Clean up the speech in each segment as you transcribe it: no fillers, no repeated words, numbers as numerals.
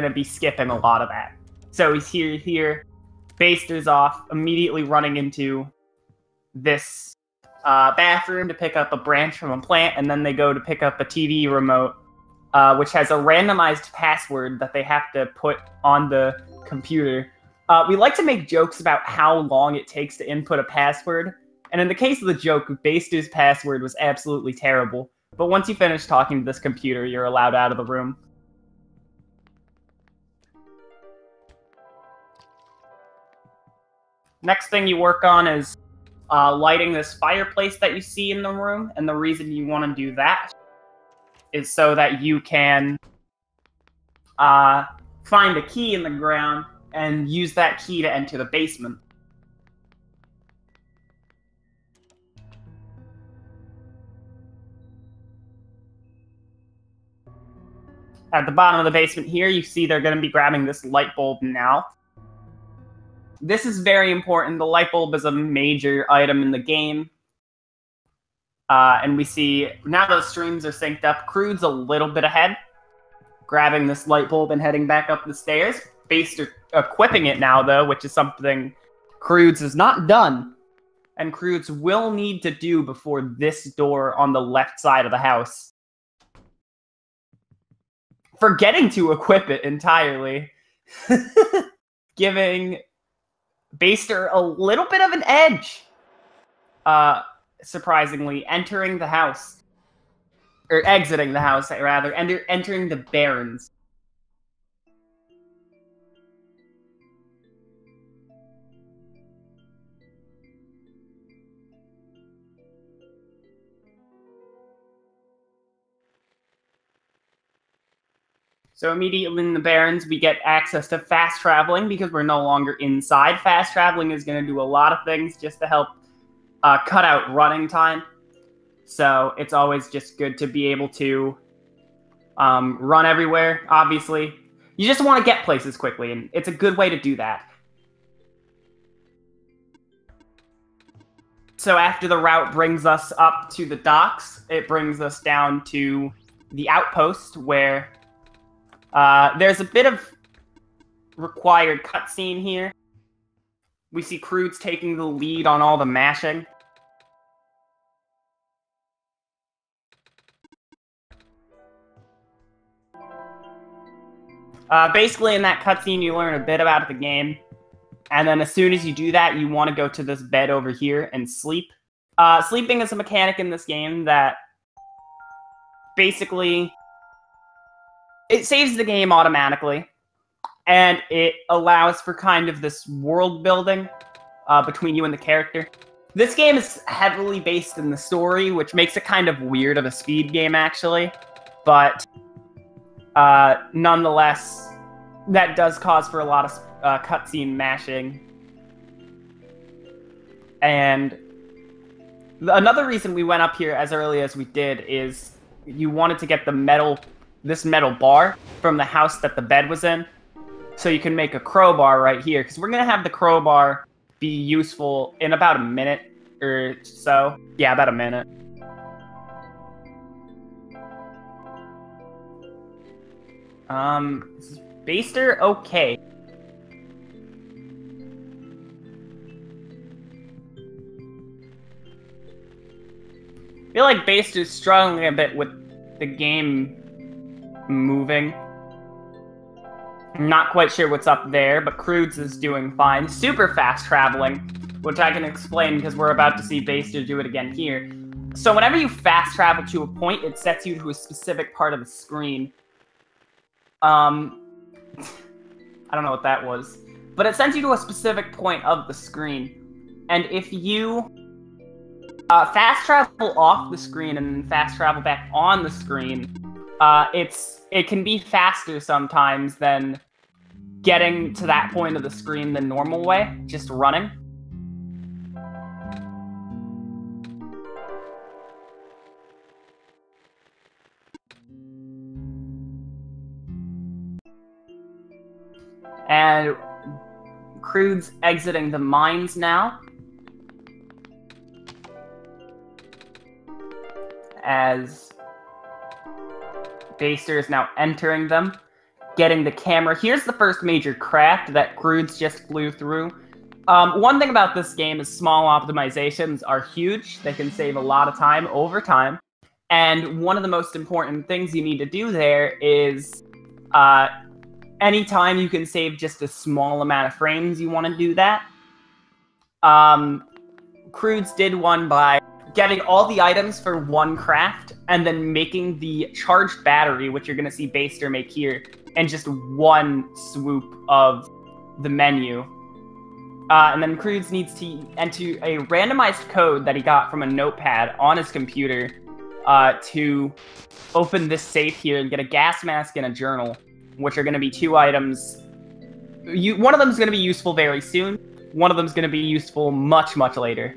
going to be skipping a lot of that. So he's here. Baister's off, immediately running into this bathroom to pick up a branch from a plant, and then they go to pick up a TV remote, which has a randomized password that they have to put on the computer. We like to make jokes about how long it takes to input a password, and in the case of the joke, Baister's password was absolutely terrible. But once you finish talking to this computer, you're allowed out of the room. Next thing you work on is lighting this fireplace that you see in the room, and the reason you want to do that is so that you can find a key in the ground and use that key to enter the basement. At the bottom of the basement here, you see they're going to be grabbing this light bulb now. This is very important. The light bulb is a major item in the game. And we see, now those streams are synced up, Crewds a little bit ahead, grabbing this light bulb and heading back up the stairs. Baister equipping it now, though, which is something Crewds has not done. And Crewds will need to do before this door on the left side of the house. Forgetting to equip it entirely. Giving Baister a little bit of an edge. Surprisingly, entering the house. Or exiting the house, rather. Entering the Barrens. So immediately in the Barrens, we get access to fast traveling because we're no longer inside. Fast traveling is going to do a lot of things just to help cut out running time. So it's always just good to be able to run everywhere, obviously. You just want to get places quickly, and it's a good way to do that. So after the route brings us up to the docks, it brings us down to the outpost where there's a bit of required cutscene here. We see Crewds taking the lead on all the mashing. Basically, in that cutscene, you learn a bit about the game. And then as soon as you do that, you want to go to this bed over here and sleep. Sleeping is a mechanic in this game that basically it saves the game automatically, and it allows for kind of this world building between you and the character. This game is heavily based in the story, which makes it kind of weird of a speed game, actually. But nonetheless, that does cause for a lot of cutscene mashing. And another reason we went up here as early as we did is you wanted to get the this metal bar from the house that the bed was in, so you can make a crowbar right here, because we're going to have the crowbar be useful in about a minute or so. Yeah, about a minute. Is Baister okay? I feel like Baister's struggling a bit with the game moving. I'm not quite sure what's up there, but Crewds is doing fine. Super fast traveling, which I can explain because we're about to see Baister do it again here. So whenever you fast travel to a point, it sets you to a specific part of the screen. I don't know what that was, but it sends you to a specific point of the screen. And if you fast travel off the screen and then fast travel back on the screen, it can be faster sometimes than getting to that point of the screen the normal way, just running. And Crewds exiting the mines now, as Baister is now entering them. getting the camera. Here's the first major craft that crewds just flew through. One thing about this game is small optimizations are huge. They can save a lot of time over time. And one of the most important things you need to do there is anytime you can save just a small amount of frames, you want to do that. Crewds did one by getting all the items for one craft and then making the charged battery, which you're going to see Baister make here, in just one swoop of the menu. And then Crewds needs to enter a randomized code that he got from a notepad on his computer to open this safe here and get a gas mask and a journal, which are going to be 2 items. One of them is going to be useful very soon. One of them is going to be useful much, much later.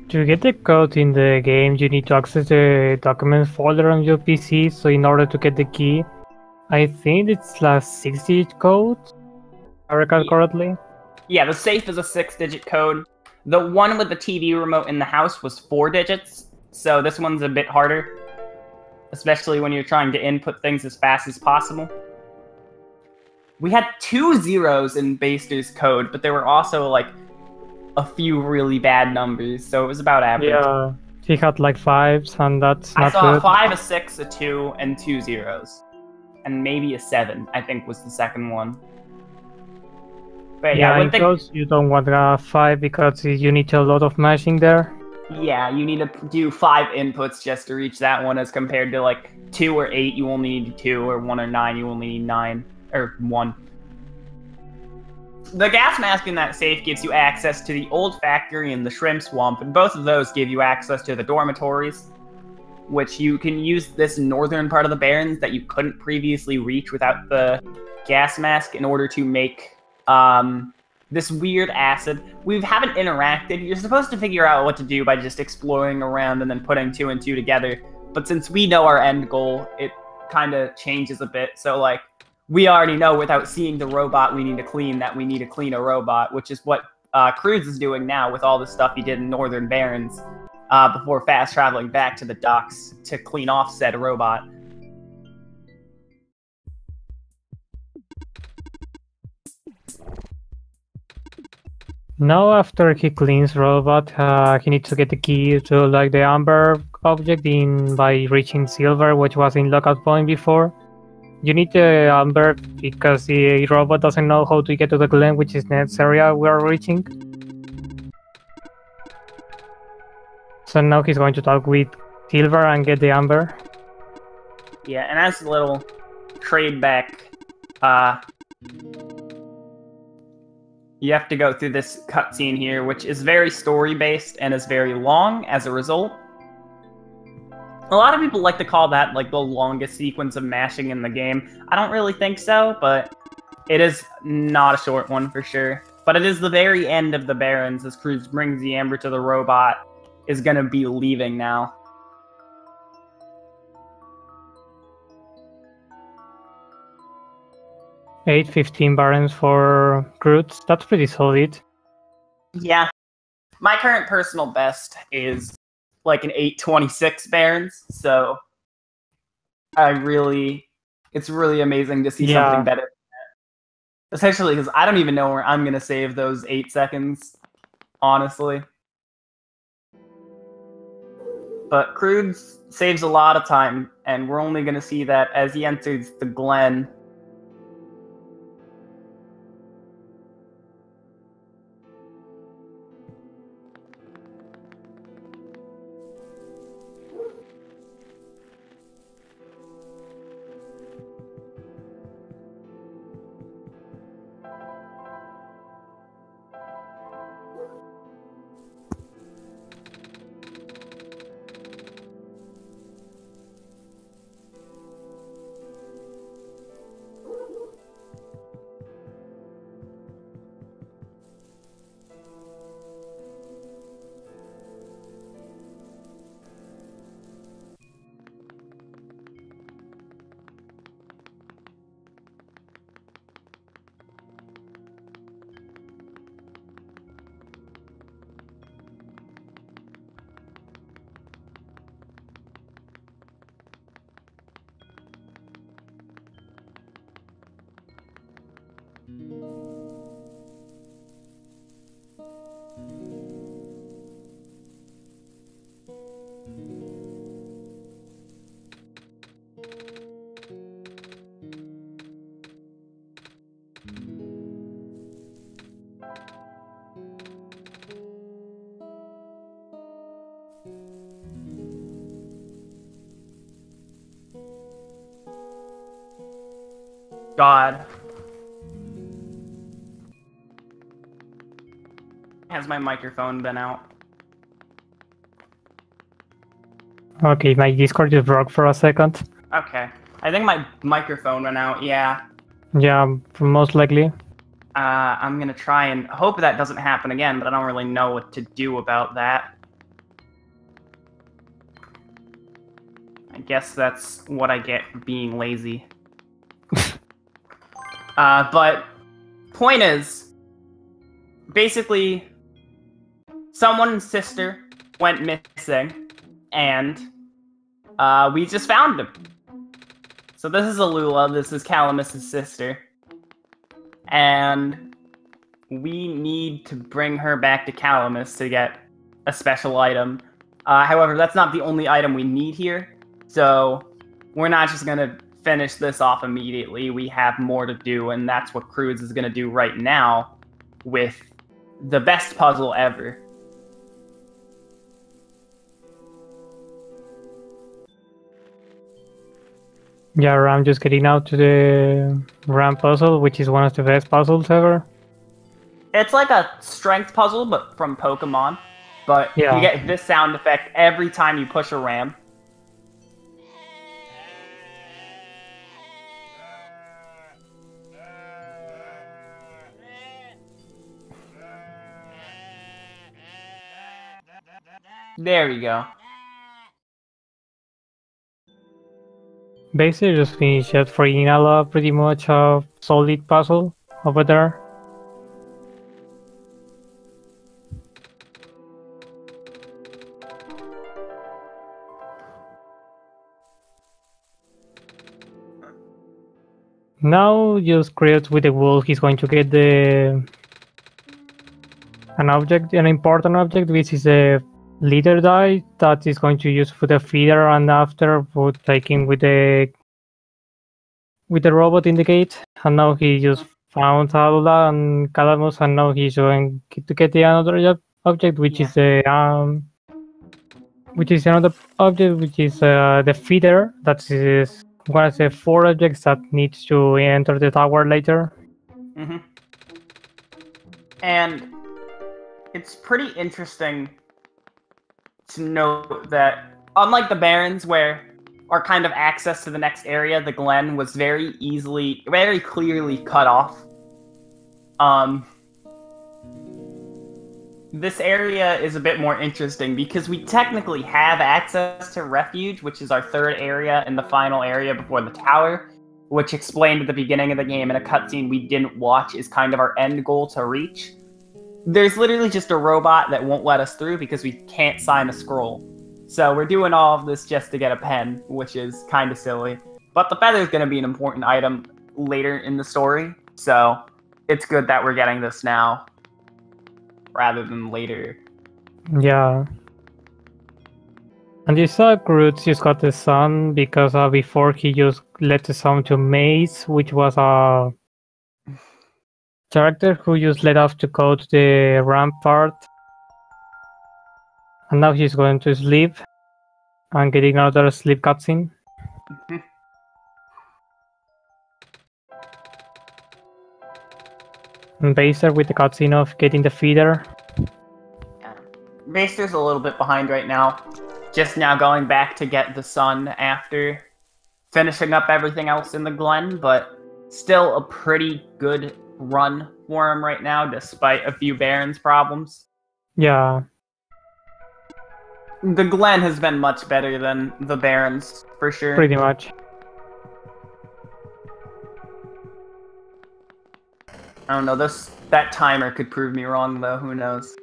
To get the code in the game, you need to access the documents folder on your PC. So in order to get the key, I think it's a 6-digit code, if I recall correctly. Yeah, the safe is a 6-digit code. The one with the TV remote in the house was 4 digits, so this one's a bit harder, especially when you're trying to input things as fast as possible. We had 2 zeros in Baister's code, but there were also, like, a few really bad numbers, so it was about average. Yeah, he had like 5s, and that's not good. I saw a 5, a 6, a 2, and 2 zeros. And maybe a 7, I think, was the second one. But yeah, in those you don't want a 5 because you need a lot of mashing there. Yeah, you need to do 5 inputs just to reach that one, as compared to like 2 or 8, you only need 2, or 1 or 9, you only need 9, or 1. The gas mask in that safe gives you access to the old factory and the shrimp swamp, and both of those give you access to the dormitories, which you can use this northern part of the Barrens that you couldn't previously reach without the gas mask in order to make this weird acid. We haven't interacted. You're supposed to figure out what to do by just exploring around and then putting 2 and 2 together, but since we know our end goal, it kind of changes a bit. So, like, we already know without seeing the robot we need to clean that we need to clean a robot, which is what Crewds is doing now with all the stuff he did in Northern Barrens before fast traveling back to the docks to clean off said robot. Now after he cleans robot, he needs to get the key to like the amber object by reaching silver, which was in lockout point before. You need the amber because the robot doesn't know how to get to the glen, which is next area we are reaching. So now he's going to talk with Silver and get the amber. Yeah, and as a little trade back, you have to go through this cutscene here, which is very story-based and is very long as a result. A lot of people like to call that, like, the longest sequence of mashing in the game. I don't really think so, but it is not a short one for sure. But it is the very end of the Barrens as Crewds brings the amber to the robot, is gonna be leaving now. $8.15 Barrens for Crewds. That's pretty solid. Yeah. My current personal best is like an 8.26 Barrens, so it's really amazing to see something better than that. Essentially, because I don't even know where I'm gonna save those 8 seconds, honestly. But Crewds saves a lot of time, and we're only gonna see that as he enters the glen. God. Has my microphone been out? Okay, my Discord just broke for a second. Okay. I think my microphone went out, yeah. Yeah, most likely. I'm gonna try and hope that doesn't happen again, but I don't really know what to do about that. I guess that's what I get for being lazy. But point is, basically, someone's sister went missing, and we just found him. So this is Alula, this is Calamus's sister, and we need to bring her back to Calamus to get a special item. However, that's not the only item we need here, so we're not just gonna finish this off immediately. We have more to do, and that's what Crewds is gonna do right now with the best puzzle ever. Yeah, I'm just getting out to the ramp puzzle, which is one of the best puzzles ever. It's like a strength puzzle, but from Pokemon. But Yeah. you get this sound effect every time you push a ram. There we go. Basically, just finished it for Inala, pretty much a solid puzzle over there. Now, just create with the wool, he's going to get an important object, which is a leader die that is going to use for the feeder, and after for taking with the robot in the gate. And now he just found Alula and Calamus, and now he's going to get the another object, which is another object, which is the feeder. That is one of the 4 objects that needs to enter the tower later. Mm-hmm. And it's pretty interesting to note that, unlike the Barrens, where our kind of access to the next area, the Glen, was very clearly cut off. This area is a bit more interesting because we technically have access to Refuge, which is our 3rd area and the final area before the tower, which explained at the beginning of the game in a cutscene we didn't watch is kind of our end goal to reach. There's literally just a robot that won't let us through because we can't sign a scroll. So we're doing all of this just to get a pen, which is kind of silly. But the feather is going to be an important item later in the story, so it's good that we're getting this now rather than later. Yeah. And you saw Crewds just got the sun because before he just let the sun to Maze, which was a character who just let off to go to the ramp part. And now he's going to sleep and getting another sleep cutscene. Mm-hmm. And Baister with the cutscene of getting the feeder. Yeah. Baister's a little bit behind right now. Just now going back to get the sun after finishing up everything else in the Glen, but still a pretty good run for him right now, despite a few Barrens problems. Yeah. The Glen has been much better than the Barrens, for sure. Pretty much. I don't know, that timer could prove me wrong, though, who knows.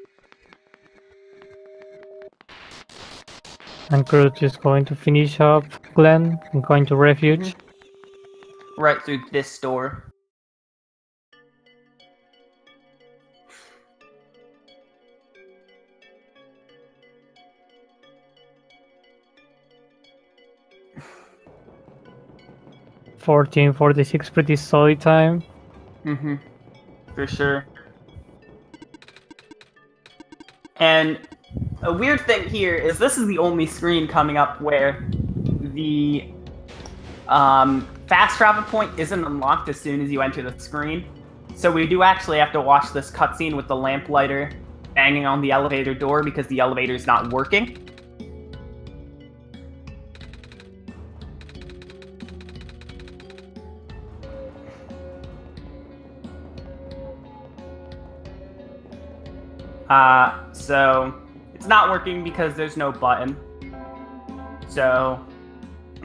And Crewds is going to finish up Glen and going to Refuge. Right through this door. $14:46, pretty solid time. Mm-hmm. For sure. And a weird thing here is this is the only screen coming up where the fast travel point isn't unlocked as soon as you enter the screen. So we do actually have to watch this cutscene with the lamplighter banging on the elevator door because the elevator's not working. So it's not working because there's no button. So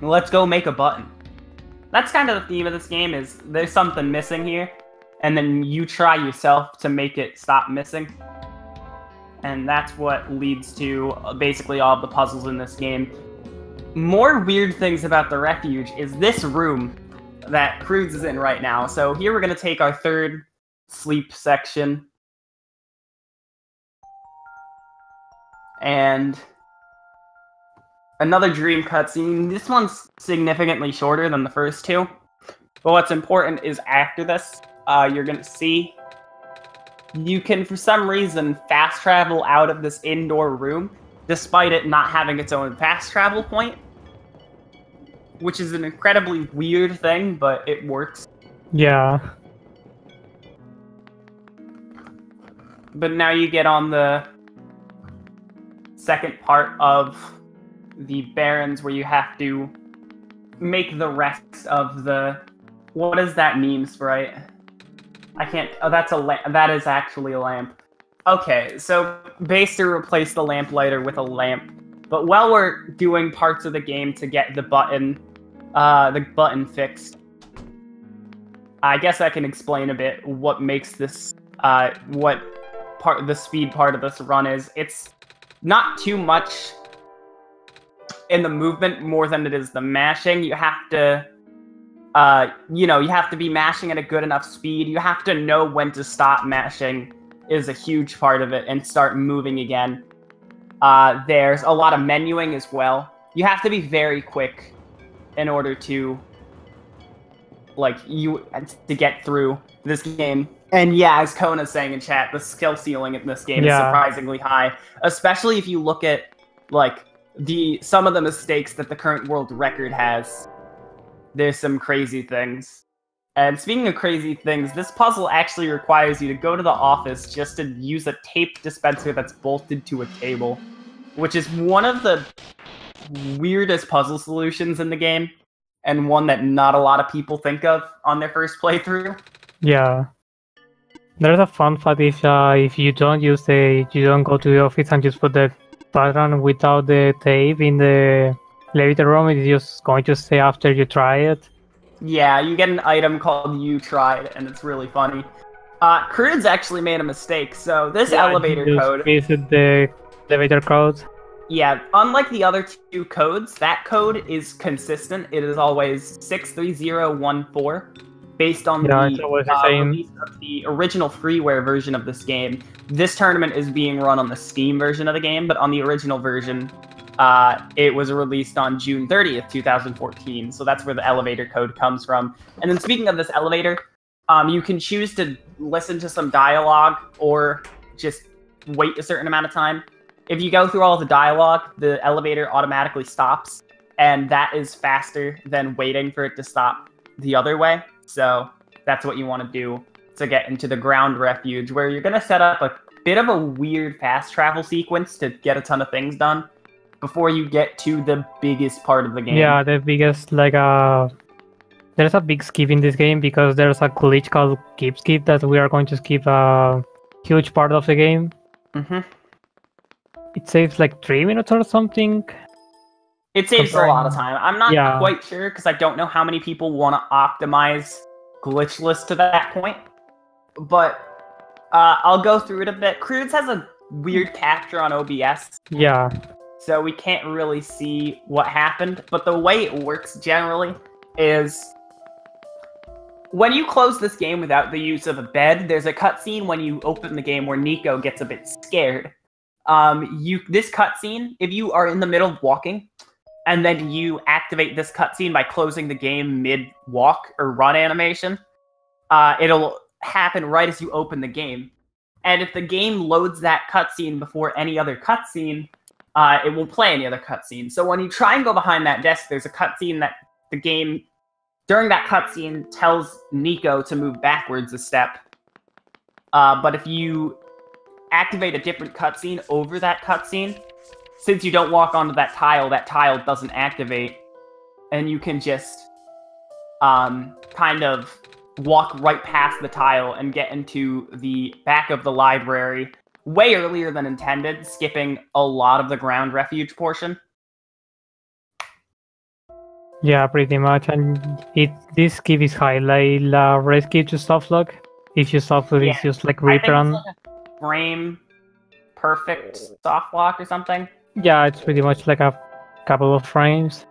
let's go make a button. That's kind of the theme of this game, is there's something missing here, and then you try yourself to make it stop missing. And that's what leads to basically all of the puzzles in this game. More weird things about the refuge is this room that Crewds is in right now. So here we're going to take our third sleep section. And another dream cutscene. This one's significantly shorter than the first two. But what's important is after this, you're going to see you can, for some reason, fast travel out of this indoor room, despite it not having its own fast travel point. Which is an incredibly weird thing, but it works. Yeah. But now you get on the second part of the Barrens, where you have to make the rest of the... What is that meme sprite? I can't... Oh, that's a lamp. That is actually a lamp. Okay, so Baister replaced the lamplighter with a lamp. But while we're doing parts of the game to get the button fixed, I guess I can explain a bit what makes this... the speed part of this run is. It's not too much in the movement more than it is the mashing. You have to, you have to be mashing at a good enough speed. You have to know when to stop mashing is a huge part of it and start moving again. There's a lot of menuing as well. You have to be very quick in order to, to get through this game. And yeah, as Kona's saying in chat, the skill ceiling in this game is surprisingly high. Especially if you look at, some of the mistakes that the current world record has. There's some crazy things. And speaking of crazy things, this puzzle actually requires you to go to the office just to use a tape dispenser that's bolted to a table. Which is one of the weirdest puzzle solutions in the game. And one that not a lot of people think of on their first playthrough. Yeah. There's a fun fact if you don't go to the office and just put the pattern without the tape in the elevator room, it's just going to stay after you try it. Yeah, you get an item called You Tried, and it's really funny. Crewds actually made a mistake, so this elevator code... Visit the elevator code. Yeah, unlike the other two codes, that code is consistent. It is always 63014. Based on the release of the original freeware version of this game. This tournament is being run on the Steam version of the game, but on the original version, it was released on June 30th, 2014. So that's where the elevator code comes from. And then speaking of this elevator, you can choose to listen to some dialogue or just wait a certain amount of time. If you go through all the dialogue, the elevator automatically stops, and that is faster than waiting for it to stop the other way. So that's what you want to do to get into the ground refuge, where you're going to set up a bit of a weird fast travel sequence to get a ton of things done before you get to the biggest part of the game. Yeah, the biggest, there's a big skip in this game because there's a glitch called Keep Skip that we are going to skip a huge part of the game. Mm-hmm. It saves 3 minutes or something. It saves a lot of time. I'm not quite sure because I don't know how many people want to optimize glitchless to that point. But I'll go through it a bit. Crewds has a weird capture on OBS. Yeah. So we can't really see what happened. But the way it works generally is when you close this game without the use of a bed, there's a cutscene when you open the game where Nico gets a bit scared. This cutscene, if you are in the middle of walking, and then you activate this cutscene by closing the game mid-walk or run animation, it'll happen right as you open the game. And if the game loads that cutscene before any other cutscene, it won't play any other cutscene. So when you try and go behind that desk, there's a cutscene that the game during that cutscene tells Nico to move backwards a step. But if you activate a different cutscene over that cutscene, since you don't walk onto that tile doesn't activate, and you can just kind of walk right past the tile and get into the back of the library way earlier than intended, skipping a lot of the ground refuge portion. Yeah, pretty much. And this give is highlight rescue to soft lock. If you soft lock, it's just like return. I think it's like a frame perfect soft lock or something. Yeah, it's pretty much like a couple of frames.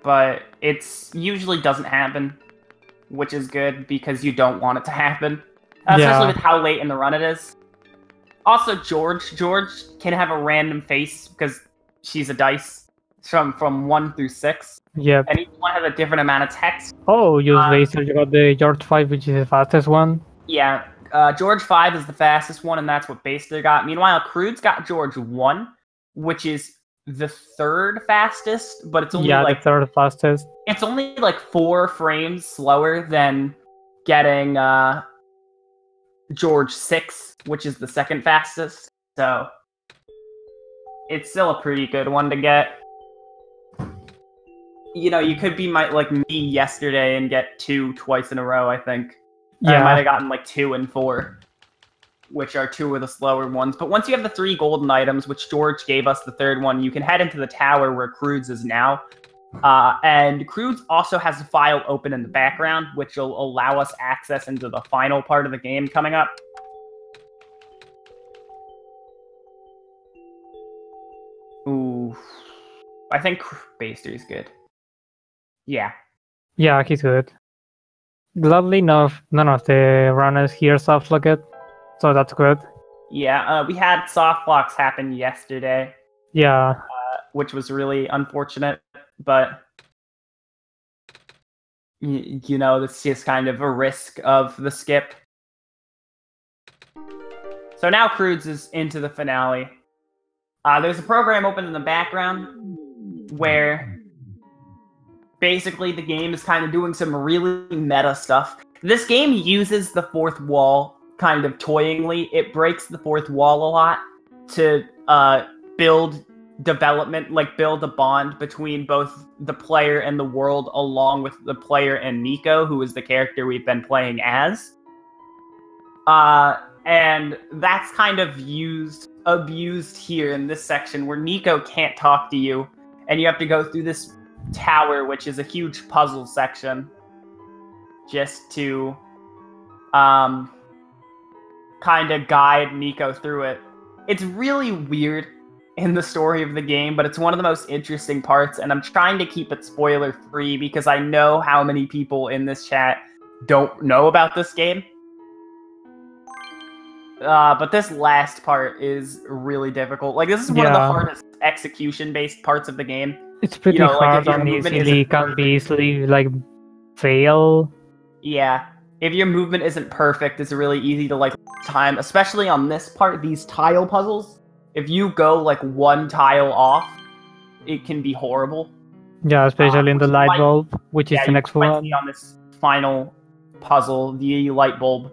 But it's usually doesn't happen, which is good because you don't want it to happen. Especially with how late in the run it is. Also, George can have a random face because she's a dice from 1 through 6. Yep. And each one has a different amount of text. Oh, you got the George 5, which is the fastest one. Yeah, George 5 is the fastest one, and that's what Baister got. Meanwhile, Crewds got George 1, which is the 3rd fastest, but it's only the 3rd fastest. It's only like 4 frames slower than getting George 6, which is the 2nd fastest. So it's still a pretty good one to get. You know, you could be like me yesterday and get 2 twice in a row, I think. Yeah. I might have gotten like 2 and 4, which are 2 of the slower ones. But once you have the 3 golden items, which George gave us the 3rd one, you can head into the tower where Crewds is now. And Crewds also has a file open in the background, which will allow us access into the final part of the game coming up. Ooh. I think Baister is good. Yeah. Yeah, he's good. Gladly, none of the runners here soft lock it, so that's good. Yeah, we had soft locks happen yesterday. Yeah. Which was really unfortunate, but you know, that's just kind of a risk of the skip. So now Crewds is into the finale. There's a program open in the background where basically the game is kind of doing some really meta stuff. This game uses the 4th wall kind of toyingly. It breaks the 4th wall a lot to build development, like build a bond between both the player and the world, along with the player and Nico, who is the character we've been playing as. And that's kind of abused here in this section where Nico can't talk to you, and you have to go through this tower, which is a huge puzzle section, just to kind of guide Nico through it. It's really weird in the story of the game, but it's one of the most interesting parts, and I'm trying to keep it spoiler-free because I know how many people in this chat don't know about this game. But this last part is really difficult. Like, this is one of the hardest execution-based parts of the game. It's pretty hard and can be easily, like, fail. Yeah. If your movement isn't perfect, it's really easy to, like, time, especially on this part, these tile puzzles. If you go, like, 1 tile off, it can be horrible. Yeah, especially in the light bulb, which is the next one. On this final puzzle, the light bulb,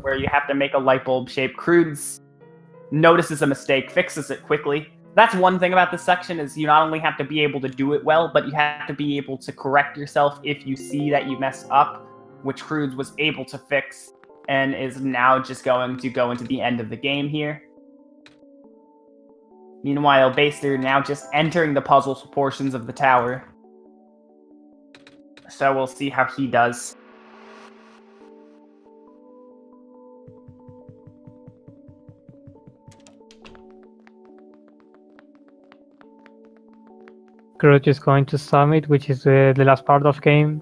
where you have to make a light bulb shape. Crewds notices a mistake, fixes it quickly. That's one thing about this section, is you not only have to be able to do it well, but you have to be able to correct yourself if you see that you mess up, which Crewds was able to fix, and is now just going to go into the end of the game here. Meanwhile, Baister now just entering the puzzle portions of the tower. So we'll see how he does. Crewds is going to Summit, which is the last part of the game.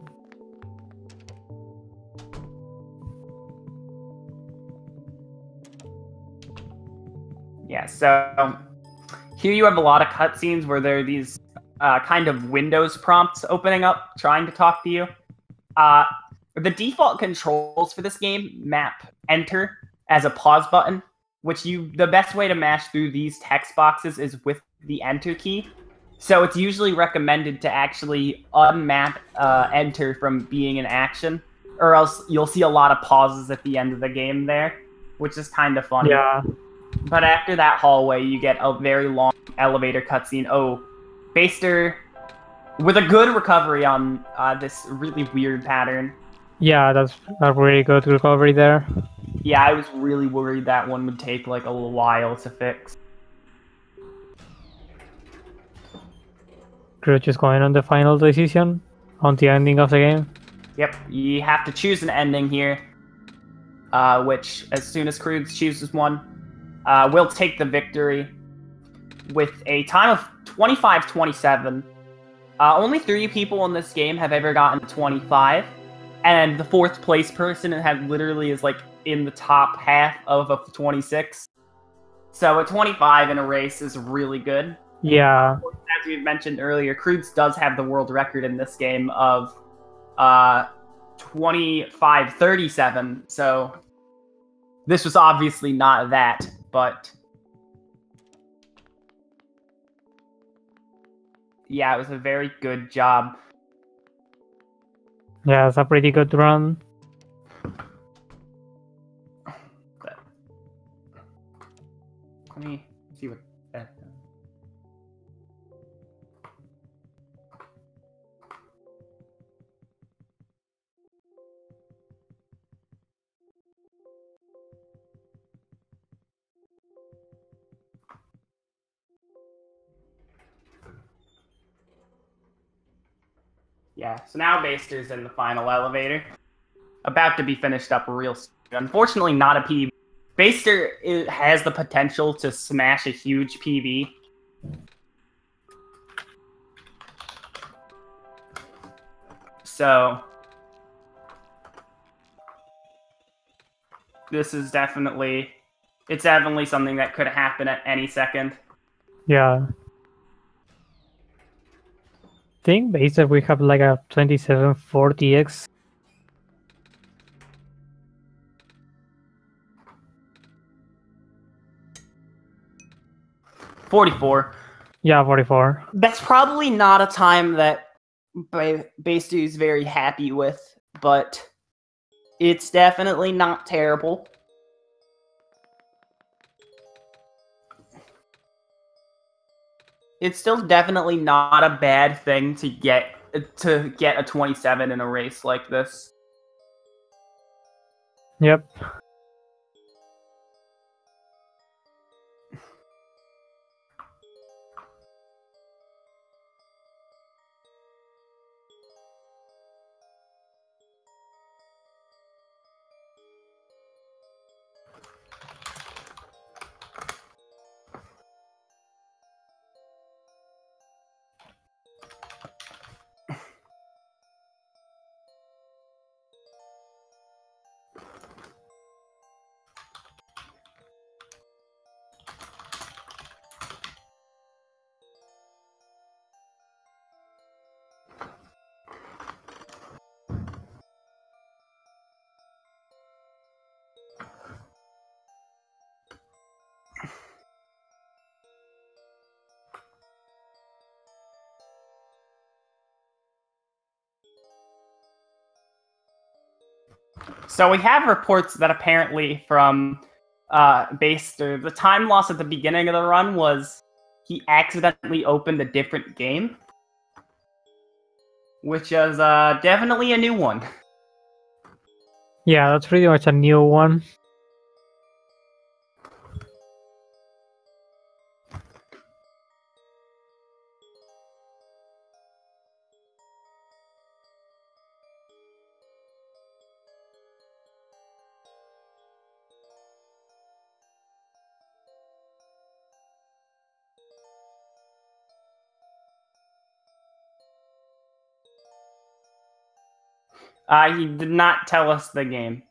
Yeah, so here you have a lot of cutscenes where there are these kind of Windows prompts opening up, trying to talk to you. The default controls for this game map Enter as a pause button, which the best way to mash through these text boxes is with the Enter key. So it's usually recommended to actually unmap enter from being in action, or else you'll see a lot of pauses at the end of the game there, which is kind of funny. Yeah. But after that hallway, you get a very long elevator cutscene. Oh, Baister with a good recovery on this really weird pattern. Yeah, that's a really good recovery there. Yeah, I was really worried that one would take like a little while to fix. Crew just going on the final decision on the ending of the game. Yep, you have to choose an ending here, which as soon as crewds chooses one, will take the victory with a time of 25-27. Only 3 people in this game have ever gotten 25, and the 4th place person literally is like in the top half of a 26. So a 25 in a race is really good. Yeah. As we mentioned earlier, crewds does have the world record in this game of 25-37. So this was obviously not that, but yeah, it was a very good job. Yeah, it's a pretty good run. Let me see what that does. Yeah, so now Baister's in the final elevator. About to be finished up real soon. Unfortunately, not a PB. Baister has the potential to smash a huge PB. So this is definitely, it's definitely something that could happen at any second. Yeah. I think basically we have like a 2740x. $44. Yeah, 44. That's probably not a time that Baistu is very happy with, but it's definitely not terrible. It's still definitely not a bad thing to get a 27 in a race like this. Yep. So we have reports that apparently from Baster, the time loss at the beginning of the run was he accidentally opened a different game, which is definitely a new one. Yeah, that's pretty much a new one. He did not tell us the game.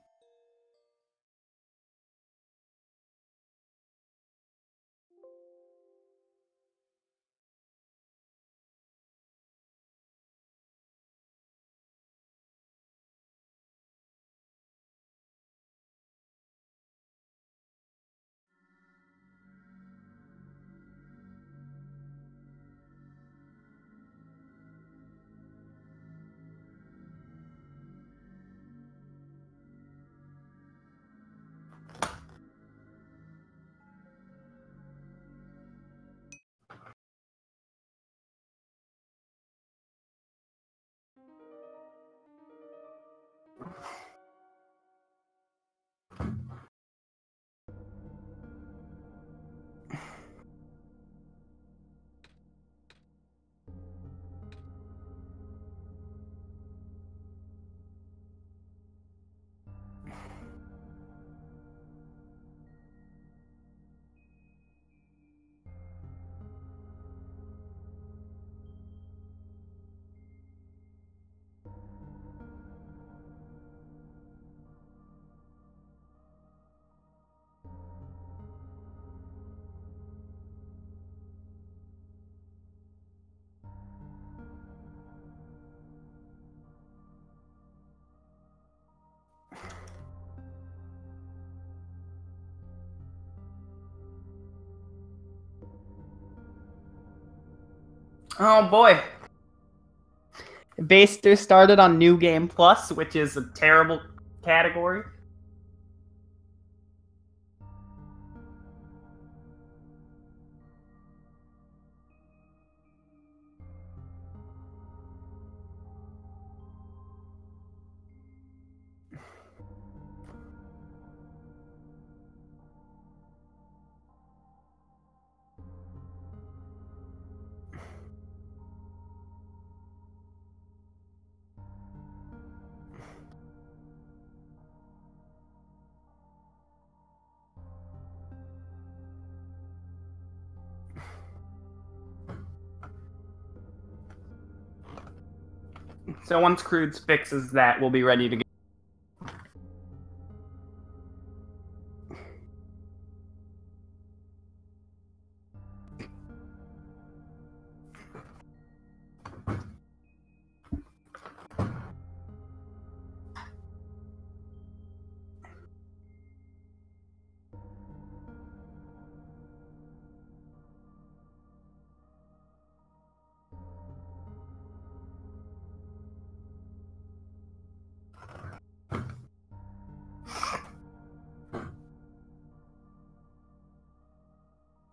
Oh boy. Baister started on New Game Plus, which is a terrible category. So once crewds fixes that, we'll be ready to go.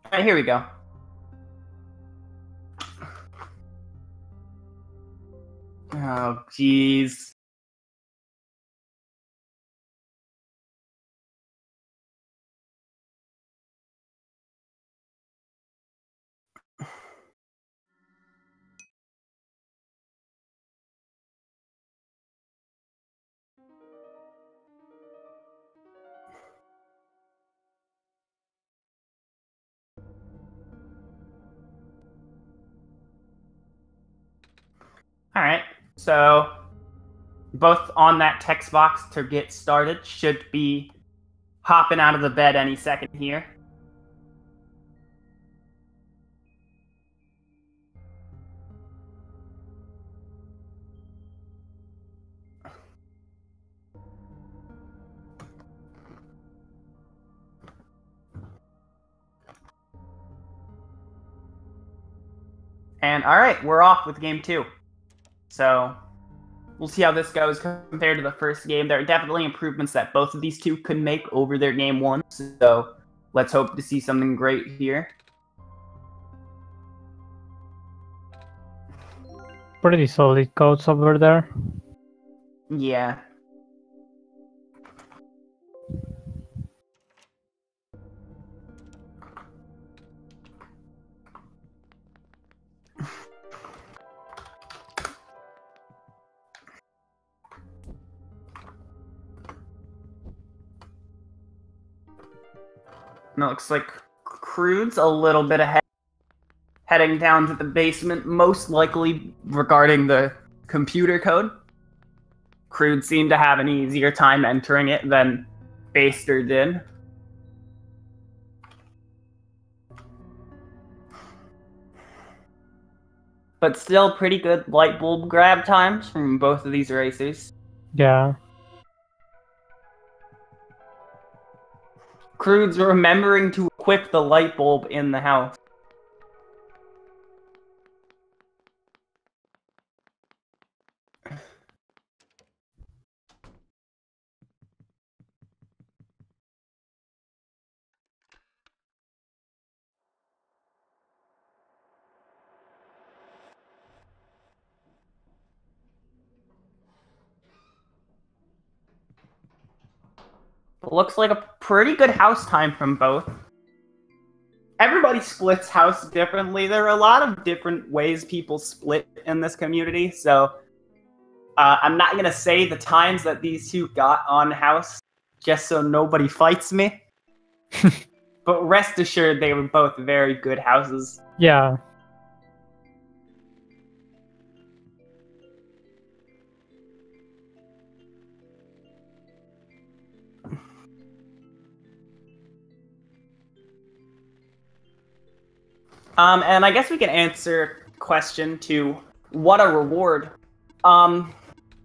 Alright, here we go. Oh, jeez. Alright, so both on that text box to get started should be hopping out of the bed any second here. And alright, we're off with game 2. So we'll see how this goes compared to the first game. There are definitely improvements that both of these two could make over their game 1. So let's hope to see something great here. Pretty solid codes over there. Yeah. And it looks like crewds a little bit ahead, heading down to the basement, most likely regarding the computer code. Crewds seemed to have an easier time entering it than Baister did. But still pretty good light bulb grab times from both of these racers. Yeah. Crewds remembering to equip the light bulb in the house. It looks like a pretty good house time from both. Everybody splits house differently. There are a lot of different ways people split in this community, so I'm not going to say the times that these two got on house, just so nobody fights me. But rest assured, they were both very good houses. Yeah. And I guess we can answer question to what a reward.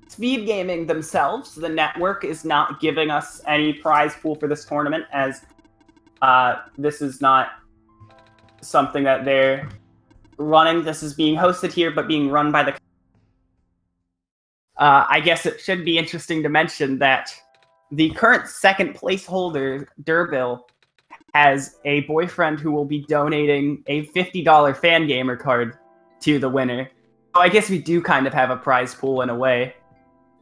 Speed Gaming themselves, the network, is not giving us any prize pool for this tournament, as this is not something that they're running. This is being hosted here, but being run by the... I guess it should be interesting to mention that the current second place holder, Durbill, has a boyfriend who will be donating a $50 Fangamer card to the winner. So I guess we do kind of have a prize pool in a way.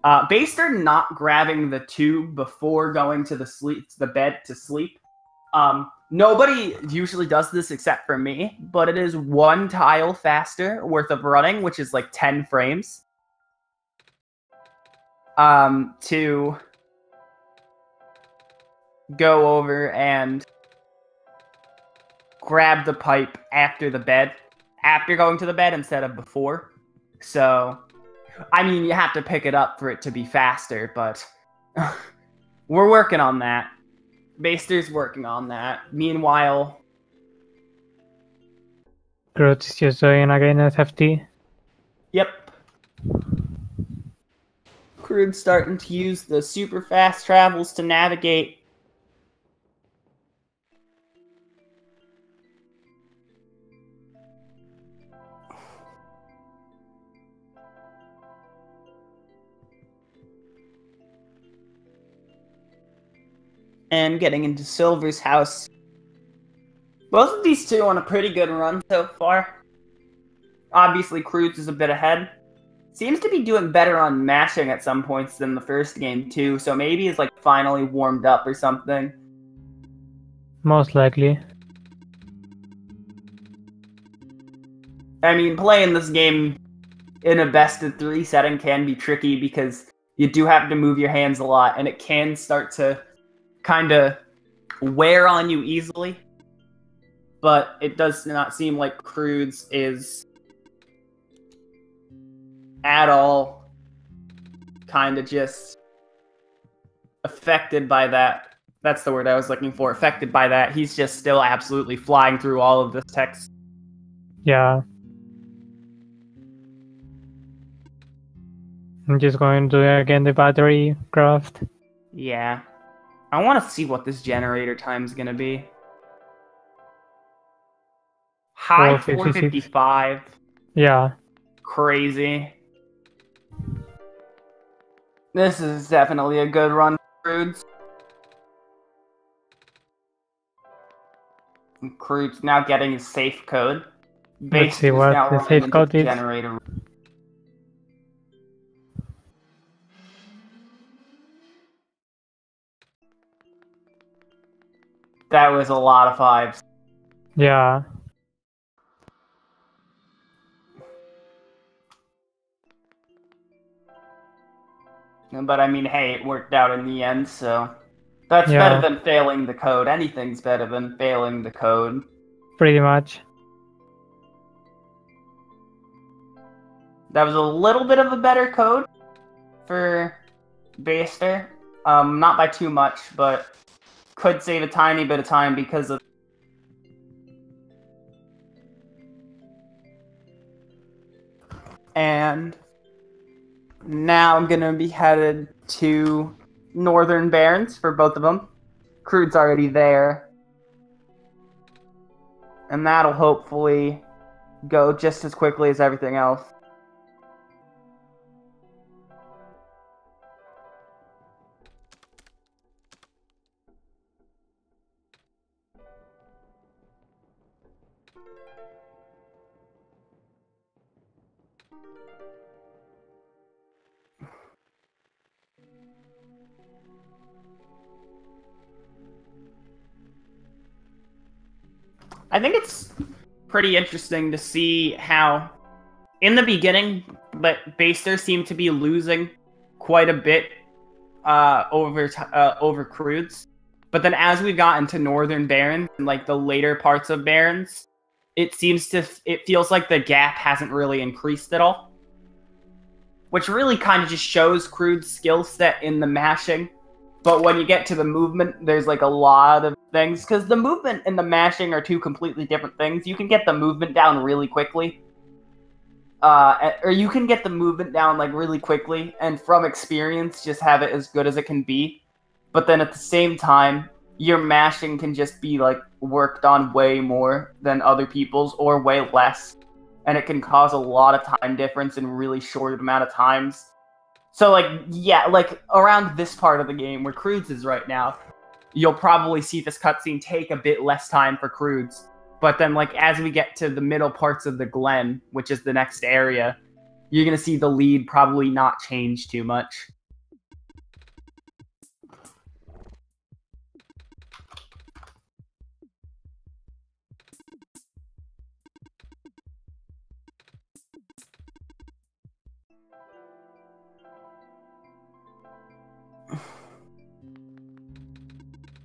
Baister not grabbing the tube before going to the bed to sleep. Nobody usually does this except for me, but it is 1 tile faster worth of running, which is like 10 frames. To go over and grab the pipe after going to the bed instead of before. So, I mean, you have to pick it up for it to be faster, but we're working on that. Baister's working on that. Meanwhile, Crewds is just doing again at FT. Yep. Crew's starting to use the super fast travels to navigate. And getting into Silver's house. Both of these two on a pretty good run so far. Obviously, Crewds is a bit ahead. Seems to be doing better on mashing at some points than the first game, too. So maybe he's like finally warmed up or something. Most likely. I mean, playing this game in a best-of-3 setting can be tricky because you do have to move your hands a lot, and it can start to kind of wear on you easily. But it does not seem like Crewds is at all kind of just affected by that. That's the word I was looking for. Affected by that. He's just still absolutely flying through all of this text. Yeah. I'm just going to do again the battery craft. Yeah. I want to see what this generator time is going to be. High 455. Yeah. Crazy. This is definitely a good run for Crewds. Crewds now getting his safe code. Let's see what the safe code is. Generator. That was a lot of 5s. Yeah. But I mean, hey, it worked out in the end, so that's better than failing the code. Anything's better than failing the code. Pretty much. That was a little bit of a better code for Baister. Not by too much, but could save a tiny bit of time because of... And now I'm gonna be headed to Northern Barrens for both of them. Crewd's already there. And that'll hopefully go just as quickly as everything else. I think it's pretty interesting to see how, in the beginning, but Baister seemed to be losing quite a bit over Crewds. But then as we got into Northern Barrens and like the later parts of Barrens, it feels like the gap hasn't really increased at all. Which really kind of just shows Crewds' skill set in the mashing. But when you get to the movement, there's like a lot of things. Because the movement and the mashing are two completely different things. You can get the movement down really quickly. Or you can get the movement down like really quickly. And from experience, just have it as good as it can be. But then at the same time, your mashing can just be like worked on way more than other people's. Or way less. and it can cause a lot of time difference in really short amount of times. So, like, yeah, like, around this part of the game where Crewds is right now, you'll probably see this cutscene take a bit less time for Crewds. But then, like, as we get to the middle parts of the Glen, which is the next area, you're going to see the lead probably not change too much.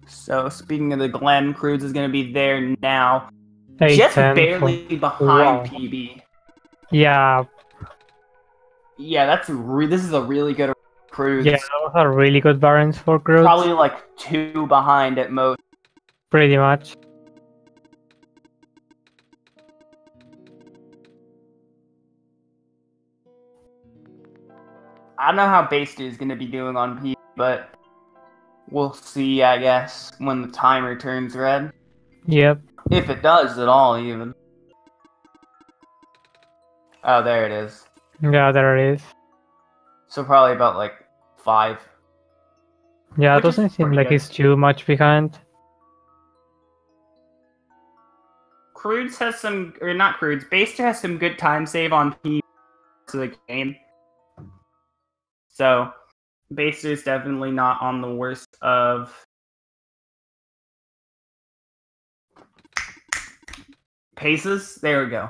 So, speaking of the Glen, Crewds is going to be there now. Just barely behind PB. Yeah. Yeah, this is a really good Crewds. Yeah, those are really good variants for Crewds. Probably like 2 behind at most. Pretty much. I don't know how Baister is going to be doing on PB, but we'll see, I guess, when the timer turns red. Yep. If it does at all, even. Oh, there it is. Yeah, there it is. So probably about, like, 5. Yeah, it doesn't seem like he's too much behind. Crewds has some, or not Crewds, Baister has some good time save on PB to the game. So, Baister is definitely not on the worst of paces. There we go.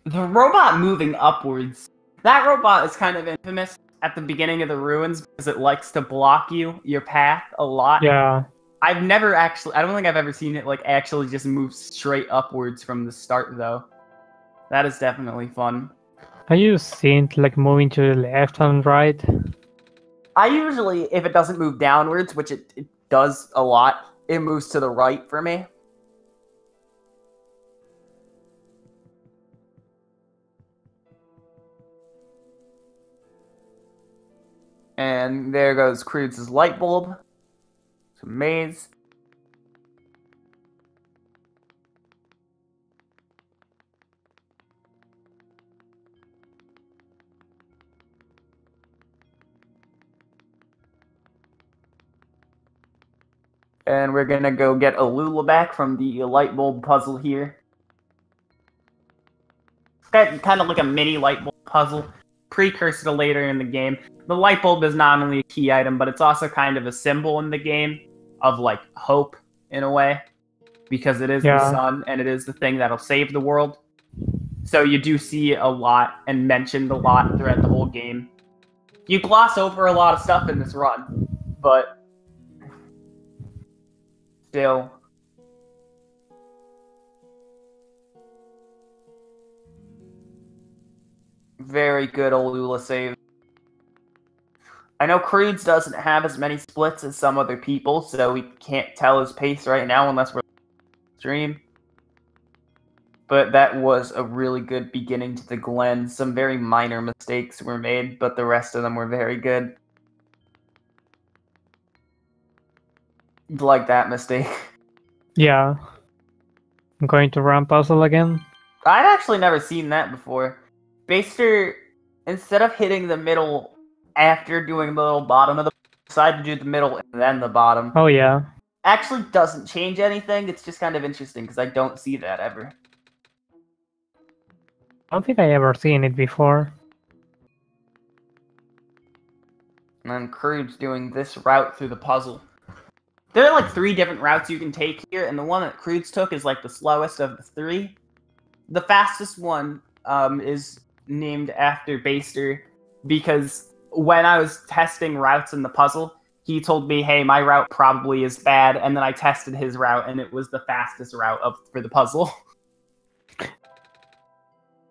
The robot moving upwards. That robot is kind of infamous at the beginning of the ruins because it likes to block your path a lot. Yeah. I don't think I've ever seen it like actually just move straight upwards from the start though. That is definitely fun. Have you seen it like moving to the left and right? I usually, if it doesn't move downwards, which it does a lot, it moves to the right for me. And there goes Crewds' light bulb. It's a maze. And we're gonna go get Alula back from the light bulb puzzle here. It's kind of like a mini light bulb puzzle, precursor to later in the game. The light bulb is not only a key item, but it's also kind of a symbol in the game of like hope in a way, because it is the sun and it is the thing that'll save the world. So you do see it a lot and mentioned a lot throughout the whole game. You gloss over a lot of stuff in this run, but still. Very good Alula save. I know Crewds doesn't have as many splits as some other people, so we can't tell his pace right now unless we're stream. But that was a really good beginning to the Glen. Some very minor mistakes were made, but the rest of them were very good. Like that mistake. Yeah. I'm going to run puzzle again. I'd actually never seen that before. Baister, instead of hitting the middle after doing the little bottom of the side, to do the middle and then the bottom. Oh yeah. Actually doesn't change anything. It's just kind of interesting because I don't see that ever. I don't think I ever seen it before. And then Crewds doing this route through the puzzle. There are like 3 different routes you can take here, and the one that Crewds took is like the slowest of the 3. The fastest one is named after Baister because when I was testing routes in the puzzle, he told me, hey, my route probably is bad, and then I tested his route, and it was the fastest route for the puzzle.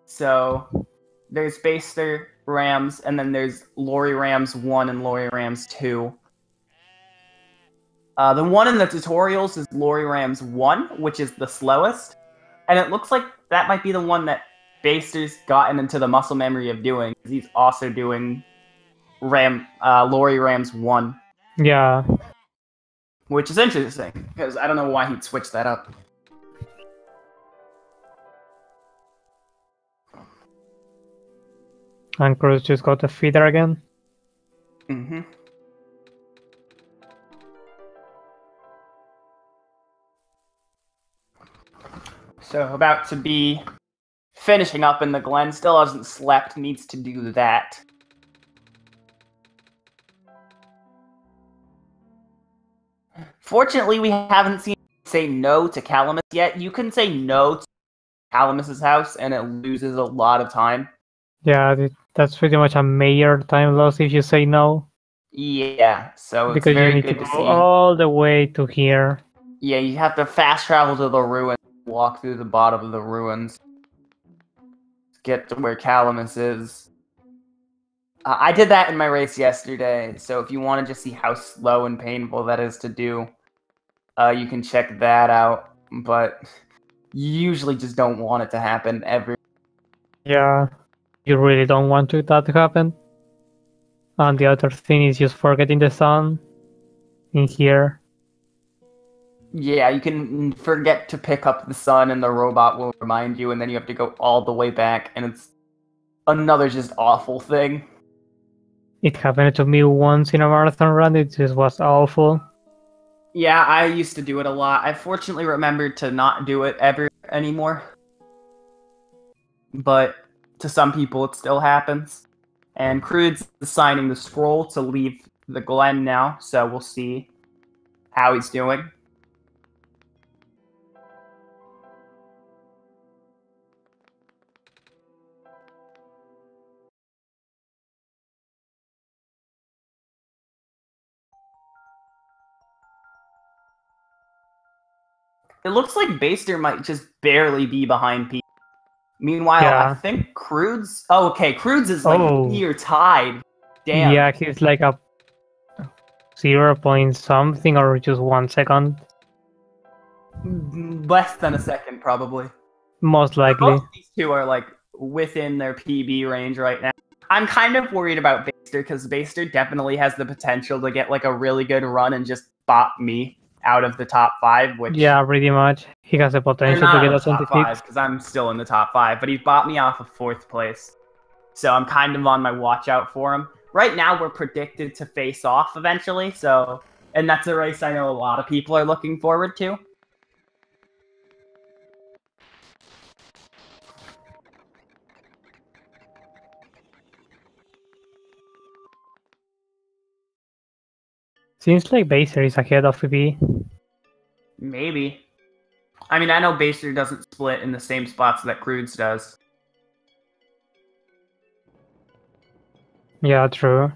So, there's Baister Rams, and then there's Lori Rams 1 and Lori Rams 2. The one in the tutorials is Lori Ram's 1, which is the slowest. And it looks like that might be the one that Baister's gotten into the muscle memory of doing. He's also doing Lori Ram's 1. Yeah. Which is interesting, because I don't know why he'd switch that up. And Cruz just got the feeder again. Mm-hmm. So about to be finishing up in the Glen. Still hasn't slept. Needs to do that. Fortunately, we haven't seen him say no to Calamus yet. You can say no to Calamus's house, and it loses a lot of time. Yeah, that's pretty much a major time loss if you say no. Yeah, so it's because very you need good to to go see. all the way to here. Yeah, you have to fast travel to the ruins, walk through the bottom of the ruins, get to where Calamus is. I did that in my race yesterday, so if you want to just see how slow and painful that is to do, you can check that out. But you usually just don't want it to happen ever. Yeah, you really don't want that to happen. And the other thing is just forgetting the sun in here. Yeah, you can forget to pick up the sun and the robot will remind you, and then you have to go all the way back, and it's another just awful thing. It happened to me once in a marathon run, it just was awful. Yeah, I used to do it a lot. I fortunately remembered to not do it ever anymore. But to some people it still happens. And Crewds is signing the scroll to leave the Glen now, so we'll see how he's doing. It looks like Baister might just barely be behind Pete. Meanwhile, Yeah. I think Crewds... Oh, okay, Crewds is like near tied. Damn. Yeah, he's like a 0 point something or just 1 second. Less than a second, probably. Most likely. Both of these two are like within their PB range right now. I'm kind of worried about Baister because Baister definitely has the potential to get like a really good run and just bop me out of the top 5, which... Yeah, pretty much. He has the potential to get a 26. because I'm still in the top 5, but he bought me off of 4th place. So I'm kind of on my watch out for him. Right now, we're predicted to face off eventually, so... And that's a race I know a lot of people are looking forward to. Seems like Baister is ahead of PB. Maybe. I mean, I know Baister doesn't split in the same spots that Crewds does. Yeah, true.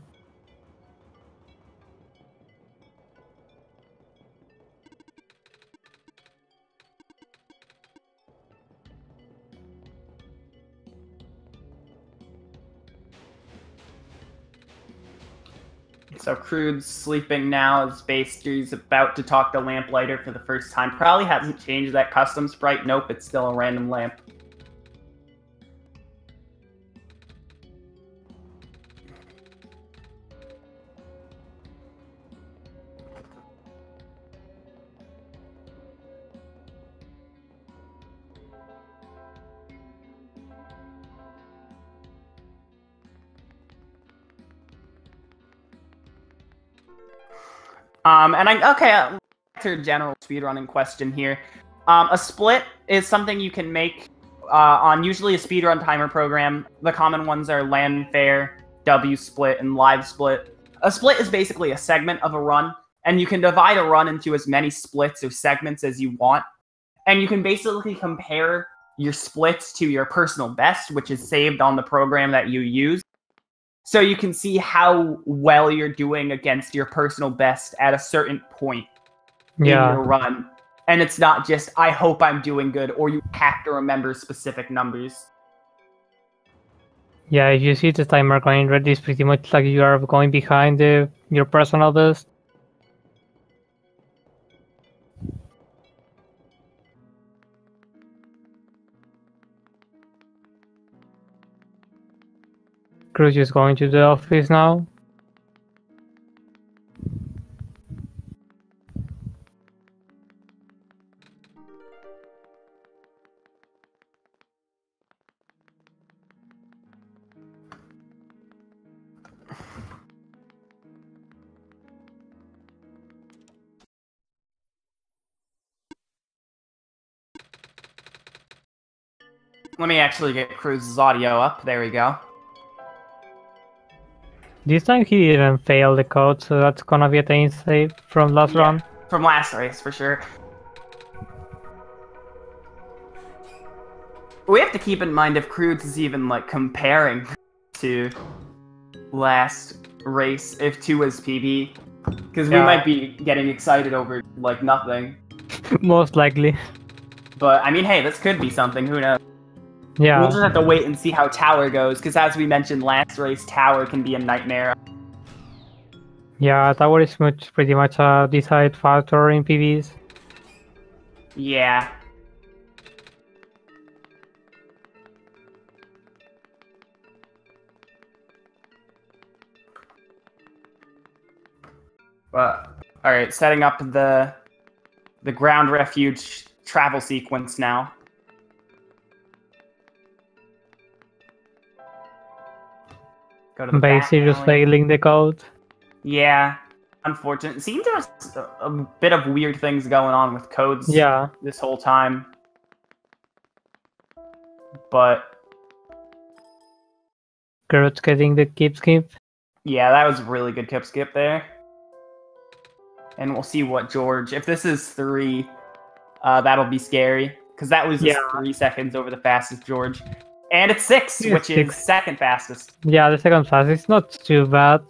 So Crewds sleeping now as Baister's about to talk to Lamplighter for the first time. Probably hasn't changed that custom sprite. Nope, it's still a random lamp. To a general speedrunning question here. A split is something you can make on usually a speedrun timer program. The common ones are land fair, W split, and live split. A split is basically a segment of a run, and you can divide a run into as many splits or segments as you want. And you can basically compare your splits to your personal best, which is saved on the program that you use. So you can see how well you're doing against your personal best at a certain point in your run. And it's not just, I hope I'm doing good, or you have to remember specific numbers. Yeah, if you see the timer going red, it's pretty much like you are going behind your personal best. Cruz is going to the office now. Let me actually get Cruz's audio up. There we go. This time he didn't fail the code, so that's gonna be a time save from last run. From last race, for sure. We have to keep in mind if Cruz is even, like, comparing to last race, if 2 was PB. Because we might be getting excited over, like, nothing. Most likely. But, I mean, hey, this could be something, who knows? Yeah. We'll just have to wait and see how Tower goes, because as we mentioned last race, Tower can be a nightmare. Yeah, Tower is pretty much a decide factor in Pvs. Yeah. But, alright, setting up the ground refuge travel sequence now. Go to the Basically just failing the code. Yeah, unfortunate. It seems there's a bit of weird things going on with codes this whole time. But Kurt's getting the keep skip. Yeah, that was a really good kip skip there. And we'll see what George... If this is 3, that'll be scary. Because that loses 3 seconds over the fastest George. And it's 6, which is second fastest. Yeah, the second fastest. It's not too bad.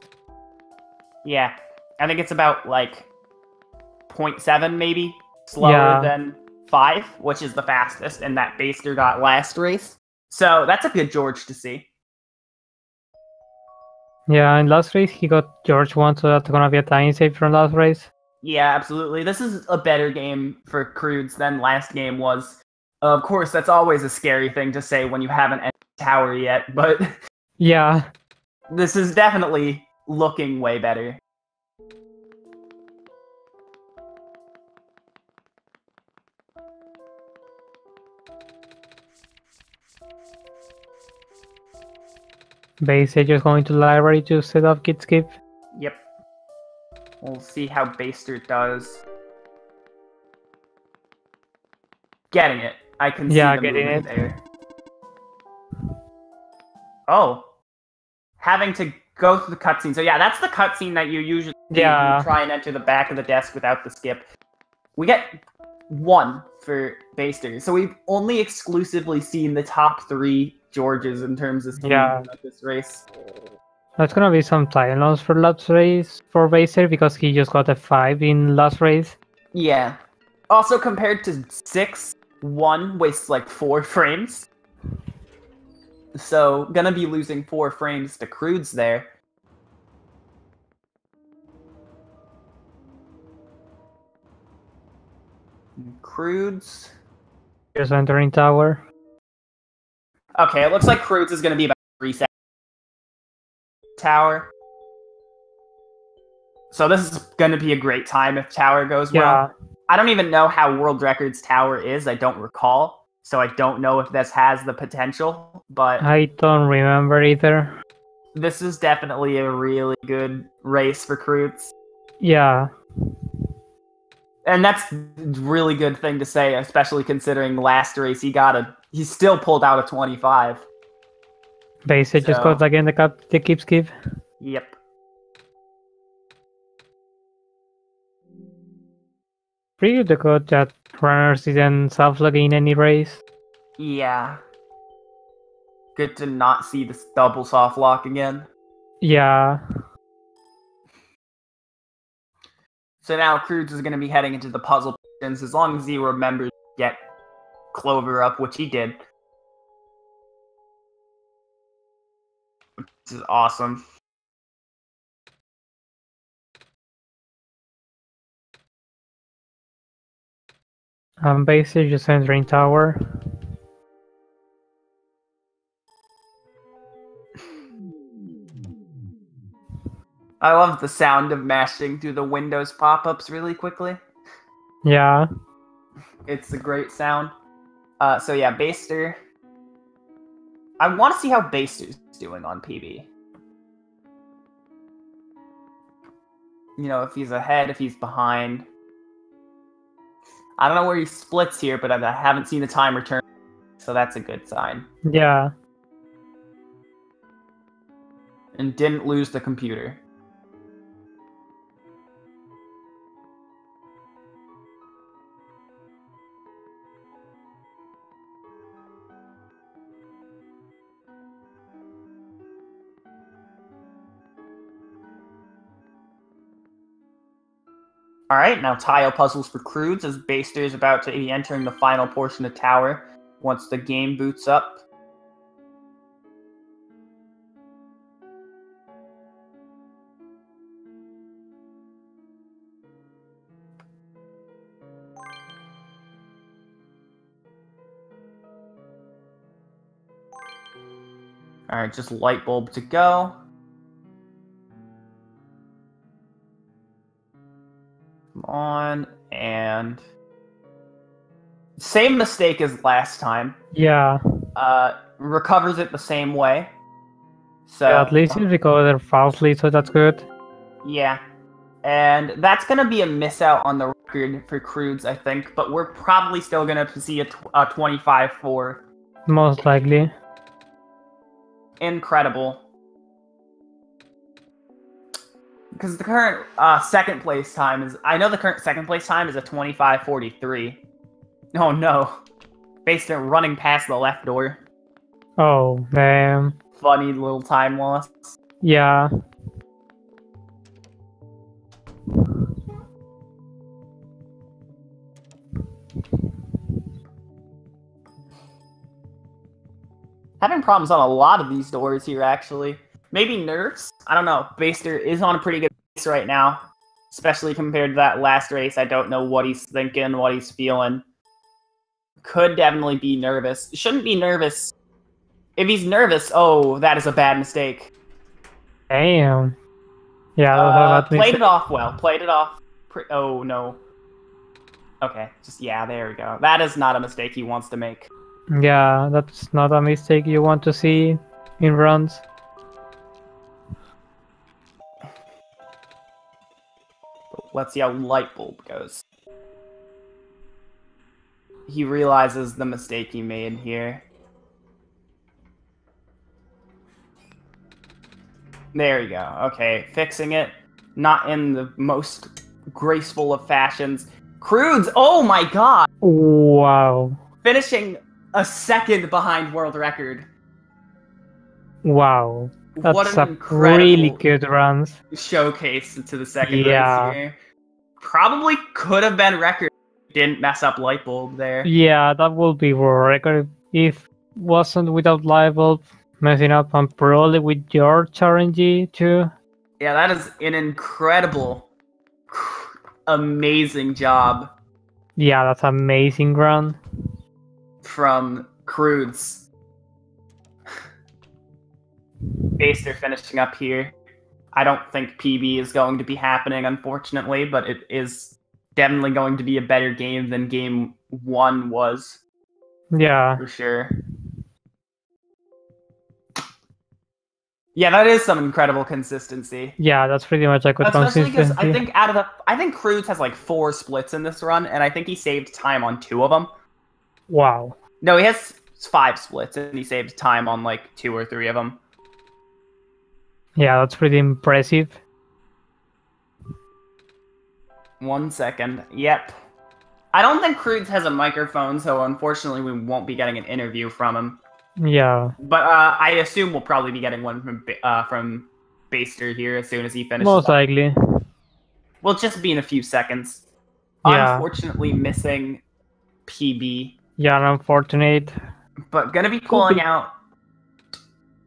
Yeah. I think it's about, like, 0.7 maybe. Slower than 5, which is the fastest. And that Baister got last race. So that's a good George to see. Yeah, in last race he got George 1, so that's gonna be a time save from last race. Yeah, absolutely. This is a better game for crewds than last game was. Of course, that's always a scary thing to say when you haven't ended Tower yet, but... Yeah. This is definitely looking way better. Base just going to the library to set up kit skip. Yep. We'll see how Baister does. Getting it. I can see the movement there. Oh. Having to go through the cutscene. So yeah, that's the cutscene that you usually do when you try and enter the back of the desk without the skip. We get 1 for Baister. So we've only exclusively seen the top 3 Georges in terms of this race. That's gonna be some time loss for last race for Baister because he just got a 5 in last race. Yeah. Also compared to 6, 1 wastes like 4 frames. So gonna be losing 4 frames to crewds there. Crewds. Just entering tower. Okay, it looks like crewds is gonna be about 3 seconds. Tower. So this is gonna be a great time if tower goes well. I don't even know how world records tower is. I don't recall. So I don't know if this has the potential, but... I don't remember either. This is definitely a really good race for crewds. Yeah. And that's a really good thing to say, especially considering last race he still pulled out a 25. Basic just got again the keep skip. Yep. Pretty good that runners didn't self-log in any race. Yeah. Good to not see this double soft lock again. Yeah. So now Crewds is going to be heading into the puzzle positions as long as he remembers to get Clover up, which he did. This is awesome. Basic just entering tower. I love the sound of mashing through the Windows pop-ups really quickly. Yeah. It's a great sound. So yeah, Baister. I want to see how Baister's doing on PB. You know, if he's ahead, if he's behind. I don't know where he splits here, but I haven't seen the time return, so that's a good sign. Yeah. And didn't lose the computer. Alright, now tile puzzles for crewds as Baister is about to be entering the final portion of tower once the game boots up. Alright, just light bulb to go. Come on, and... Same mistake as last time. Yeah. Recovers it the same way. So Yeah, at least it recovered fastly, so that's good. Yeah. And that's going to be a miss out on the record for crewds, I think. But we're probably still going to see a 25-4. Most likely. Incredible. Because the current second place time is... I know the current second place time is a 25-43. Oh no. Baister running past the left door. Oh, damn. Funny little time loss. Yeah. Having problems on a lot of these doors here, actually. Maybe nerfs? I don't know. Baister is on a pretty good pace right now. Especially compared to that last race. I don't know what he's thinking, what he's feeling. Could definitely be nervous. Shouldn't be nervous. If he's nervous, oh, that is a bad mistake. Damn. Yeah, played it off well. Played it off. Oh, no. Okay, just, yeah, there we go. That is not a mistake he wants to make. Yeah, that's not a mistake you want to see in runs. Let's see how light bulb goes. He realizes the mistake he made here. There you go. Okay, fixing it. Not in the most graceful of fashions. Crewds, oh my god! Wow. Finishing a second behind world record. Wow. That's What an a really good run. Showcase to the second race here. Probably could have been record. Didn't mess up light bulb there. Yeah, that would be world record if wasn't without light bulb messing up, and probably with your RNG too. Yeah, that is an incredible, amazing job. Yeah, that's amazing run. From crewds. Baister finishing up here. I don't think PB is going to be happening, unfortunately, but it is definitely going to be a better game than game 1 was. Yeah. For sure. Yeah, that is some incredible consistency. Yeah, that's pretty much like a consistency. Because I think I think Crewds has like 4 splits in this run, and I think he saved time on 2 of them. Wow. No, he has 5 splits, and he saved time on like 2 or 3 of them. Yeah, that's pretty impressive. 1 second. Yep. I don't think Crewds has a microphone, so unfortunately we won't be getting an interview from him. Yeah. But I assume we'll probably be getting one from Baister here as soon as he finishes. Most likely. We'll just be in a few seconds. Yeah. Unfortunately missing PB. Yeah, unfortunate. But gonna be pulling out...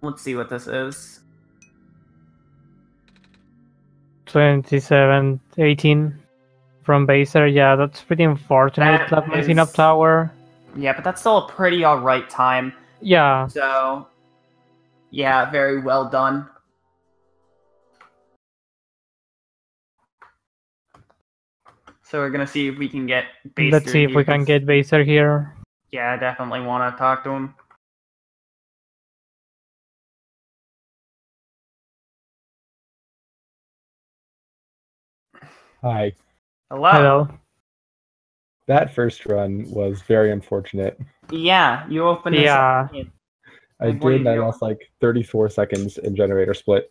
Let's see what this is. 27-18 from Baister. Yeah, that's pretty unfortunate. That messing up tower. Yeah, but that's still a pretty alright time. Yeah. So, yeah, very well done. So we're gonna see if we can get Baister. Let's see if we can get Baister here. Yeah, I definitely want to talk to him. Hi. Hello. Hello. That first run was very unfortunate. Yeah, you opened this. Yeah. I Like, what are did, you and I doing? lost like 34 seconds in generator split.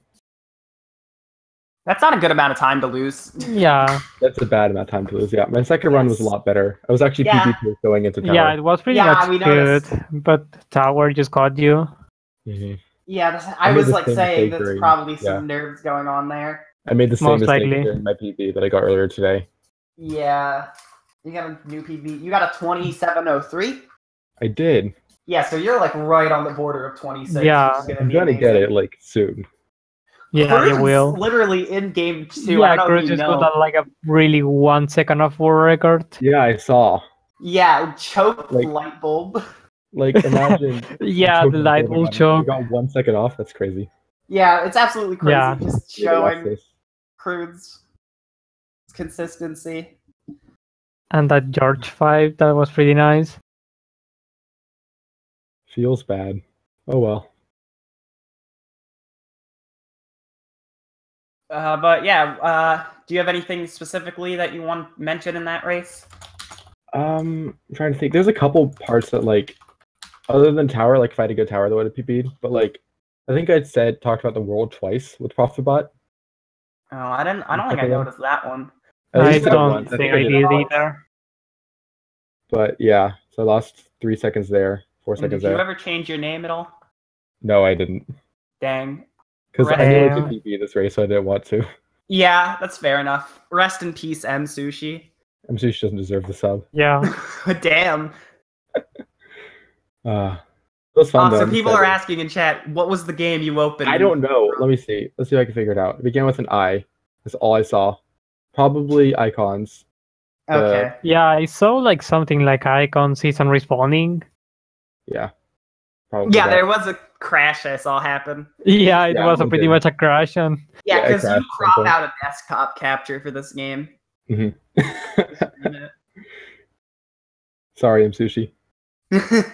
That's not a good amount of time to lose. Yeah. That's a bad amount of time to lose. Yeah, my second run was a lot better. I was actually Yeah. PvP going into tower. Yeah, it was pretty Yeah, we much good, noticed. but tower just caught you. Mhm. Yeah, I I made was the like same saying mistake there's during- probably some nerves going on there. I made the same Most mistake likely. during my PvP that I got earlier today. Yeah. You got a new PB. You got a 2703? I did. Yeah, so you're like right on the border of 26. Yeah. Which is I'm be gonna get amazing. it like soon. Yeah, you Crewds will. literally in game 2. I Yeah, don't know if Cruz you just know. got like a really 1 second of war record. Yeah, I saw. Yeah, choked Like- light bulb. Like, imagine. Yeah, the light will I choke. got 1 second off. That's crazy. Yeah, it's absolutely crazy. Yeah. Just Need to watch showing this. Crewds consistency. And that George 5, that was pretty nice. Feels bad. Oh well. But yeah, do you have anything specifically that you want to mention in that race? I'm trying to think. There's a couple parts that like, other than tower, like if I had to go tower, that would have PP'd. But like, I think I'd talked about the world twice with Profitbot. Oh, I don't think I noticed that one. At I least don't once. think I did did it once. either. But yeah, so I lost 3 seconds there, 4 And seconds did you there. ever change your name at all? No, I didn't. Dang. Because I knew I Damn. could PB this race, so I didn't want to. Yeah, that's fair enough. Rest in peace, M Sushi. I'm sure she doesn't deserve the sub. Yeah. Damn. It was fun though. So I'm people are excited. asking in chat, what was the game you opened? I don't know. Let me see. Let's see if I can figure it out. It began with an I. That's all I saw. Probably icons. Okay. Yeah, I saw like something like icon season respawning. Yeah. Probably Yeah, that. there was a crash I saw happen. Yeah, it Yeah, was we pretty did. much a crash. And Yeah, Yeah, it because crashed you at some crop point. out a desktop capture for this game. Mhm. Sorry, I'm sushi. Rip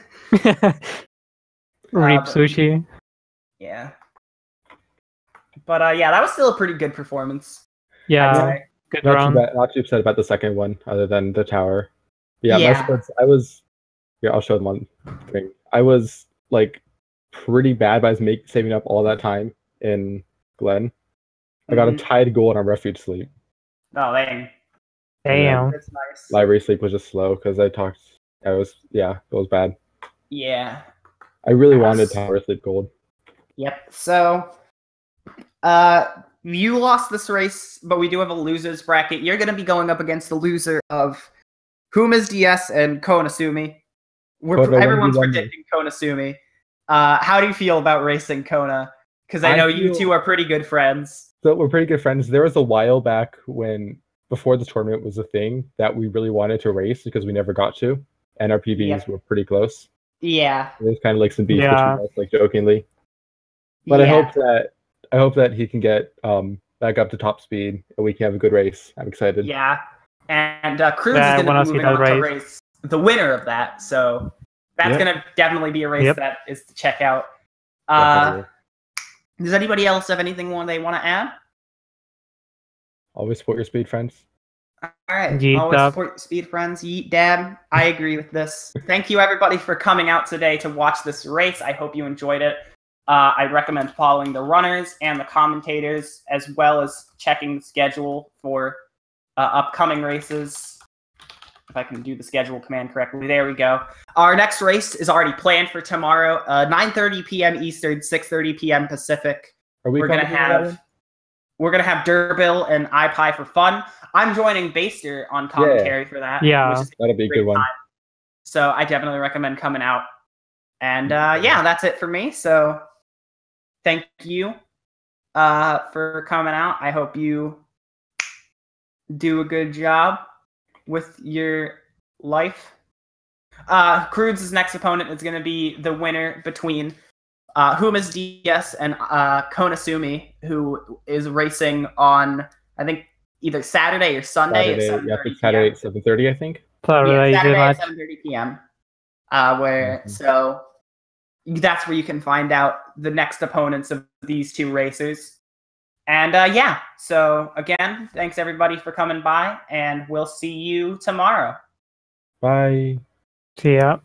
but- sushi. Yeah. But yeah, that was still a pretty good performance. I'd Yeah, say. good Not too round. bad. Not too upset about the second one, other than the tower. Yeah, Yeah. my splits. I was. Yeah, I'll show them one thing. I was like pretty bad, but I was saving up all that time in Glen. I got a Mhm. tied goal on refuge sleep. Oh, dang. Damn. That's nice. Library sleep was just slow because it was bad. Yeah. I really Yes. wanted tower sleep gold. Yep. So, you lost this race, but we do have a losers bracket. You're going to be going up against the loser of Huma's DS and Konasumi. Kona, Everyone's 1v1 me. predicting Konasumi. How do you feel about racing Kona? Because I I know you feel- two are pretty good friends. So we're pretty good friends. There was a while back before the tournament was a thing, that we really wanted to race because we never got to, and our PBs Yep. were pretty close. Yeah. There's kind of like some beef Yeah. between us, like jokingly. But yeah. I hope that he can get back up to top speed and we can have a good race. I'm excited. Yeah. And Cruz Yeah, I is going wanna to see be moving that on to race. race the winner of that. So that's Yep. going to definitely be a race Yep. that is to check out. Definitely. Does anybody else have anything they want to add? Always support your speed friends. All right. Yeet Always dab. support speed friends. Yeet dab. I agree with this. Thank you everybody for coming out today to watch this race. I hope you enjoyed it. I recommend following the runners and the commentators, as well as checking the schedule for upcoming races. If I can do the schedule command correctly. There we go. Our next race is already planned for tomorrow, 9:30 p.m. Eastern, 6:30 p.m. Pacific. Are we We're gonna commenting on that have Durbill and iPie for fun. I'm joining Baister on commentary for that. Yeah. Which is That'll be a great good one. time. So I definitely recommend coming out. And yeah, that's it for me. So thank you for coming out. I hope you do a good job with your life. Crewds' next opponent is going to be the winner between Huma's DS and Konasumi, who is racing on, I think, either Saturday or Sunday at Saturday, 7:30 yeah, I think p.m. Saturday at 7:30, I think. Saturday is the Saturday at match. 7:30 p.m. Where Mhm. so that's where you can find out the next opponents of these two racers. And yeah, so again, thanks everybody for coming by, and we'll see you tomorrow. Bye. See ya.